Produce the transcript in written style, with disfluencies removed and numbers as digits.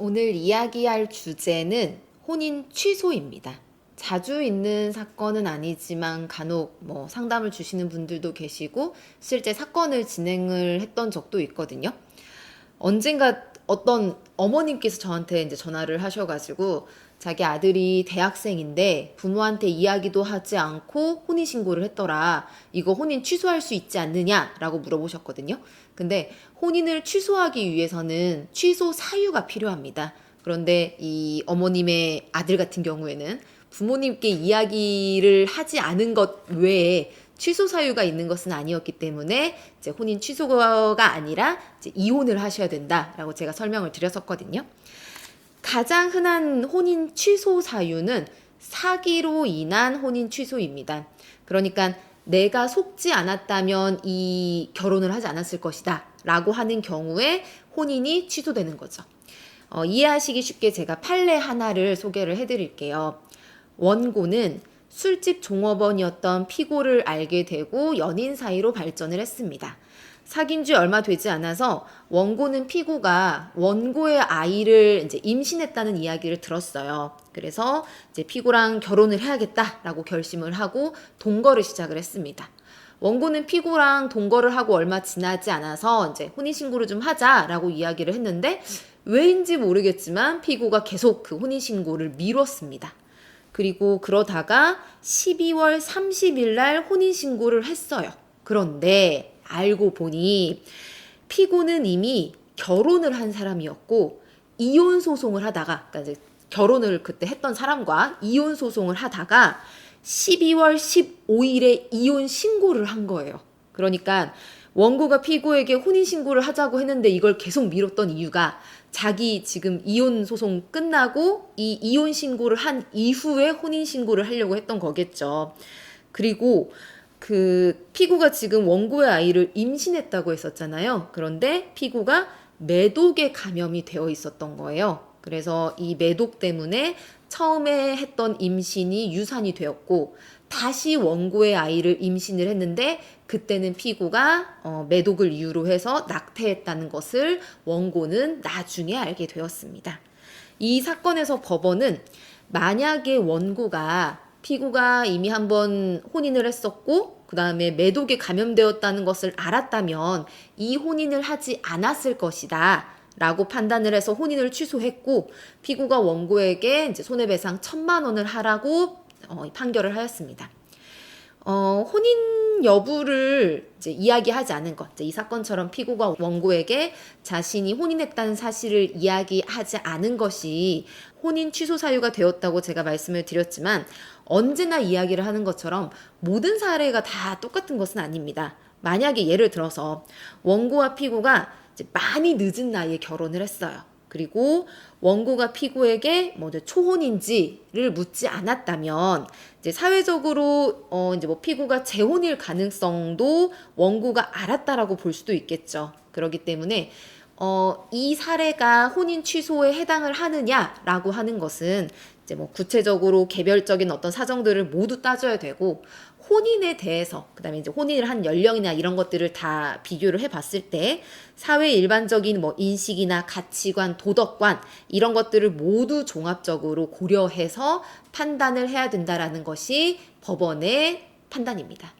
오늘 이야기할 주제는 혼인 취소입니다. 자주 있는 사건은 아니지만 간혹 상담을 주시는 분들도 계시고 실제 사건을 진행을 했던 적도 있거든요. 언젠가 어떤 어머님께서 저한테 이제 전화를 하셔가지고 자기 아들이 대학생인데 부모한테 이야기도 하지 않고 혼인신고를 했더라. 이거 혼인 취소할 수 있지 않느냐라고 물어보셨거든요. 근데 혼인을 취소하기 위해서는 취소 사유가 필요합니다. 그런데 이 어머님의 아들 같은 경우에는 부모님께 이야기를 하지 않은 것 외에 취소 사유가 있는 것은 아니었기 때문에 이제 혼인 취소가 아니라 이제 이혼을 하셔야 된다라고 제가 설명을 드렸었거든요. 가장 흔한 혼인 취소 사유는 사기로 인한 혼인 취소입니다. 그러니까 내가 속지 않았다면 이 결혼을 하지 않았을 것이다 라고 하는 경우에 혼인이 취소되는 거죠. 이해하시기 쉽게 제가 판례 하나를 소개를 해드릴게요. 원고는 술집 종업원이었던 피고를 알게 되고 연인 사이로 발전을 했습니다. 사귄 지 얼마 되지 않아서 원고는 피고가 원고의 아이를 이제 임신했다는 이야기를 들었어요. 그래서 이제 피고랑 결혼을 해야겠다라고 결심을 하고 동거를 시작을 했습니다. 원고는 피고랑 동거를 하고 얼마 지나지 않아서 이제 혼인신고를 좀 하자라고 이야기를 했는데 왜인지 모르겠지만 피고가 계속 그 혼인신고를 미뤘습니다. 그리고 그러다가 12월 30일 날 혼인신고를 했어요. 그런데 알고 보니 피고는 이미 결혼을 한 사람이었고 이혼 소송을 하다가 그러니까 이제 결혼을 그때 했던 사람과 이혼 소송을 하다가 12월 15일에 이혼 신고를 한 거예요. 그러니까 원고가 피고에게 혼인신고를 하자고 했는데 이걸 계속 미뤘던 이유가 자기 지금 이혼 소송 끝나고 이 이혼 신고를 한 이후에 혼인 신고를 하려고 했던 거겠죠. 그리고 그 피고가 지금 원고의 아이를 임신했다고 했었잖아요. 그런데 피고가 매독에 감염이 되어 있었던 거예요. 그래서 이 매독 때문에 처음에 했던 임신이 유산이 되었고 다시 원고의 아이를 임신을 했는데 그때는 피고가 매독을 이유로 해서 낙태했다는 것을 원고는 나중에 알게 되었습니다. 이 사건에서 법원은 만약에 원고가 피고가 이미 한번 혼인을 했었고 그 다음에 매독에 감염되었다는 것을 알았다면 이 혼인을 하지 않았을 것이다 라고 판단을 해서 혼인을 취소했고 피고가 원고에게 이제 손해배상 1,000만 원을 하라고 판결을 하였습니다. 혼인 여부를 이제 이야기하지 않은 것, 이 사건처럼 피고가 원고에게 자신이 혼인했다는 사실을 이야기하지 않은 것이 혼인 취소 사유가 되었다고 제가 말씀을 드렸지만 언제나 이야기를 하는 것처럼 모든 사례가 다 똑같은 것은 아닙니다. 만약에 예를 들어서 원고와 피고가 이제 많이 늦은 나이에 결혼을 했어요. 그리고 원고가 피고에게 초혼인지를 묻지 않았다면 이제 사회적으로 이제 피고가 재혼일 가능성도 원고가 알았다라고 볼 수도 있겠죠. 그렇기 때문에 이 사례가 혼인 취소에 해당을 하느냐라고 하는 것은 이제 구체적으로 개별적인 어떤 사정들을 모두 따져야 되고 혼인에 대해서 그다음에 이제 혼인을 한 연령이나 이런 것들을 다 비교를 해봤을 때 사회 일반적인 인식이나 가치관, 도덕관 이런 것들을 모두 종합적으로 고려해서 판단을 해야 된다라는 것이 법원의 판단입니다.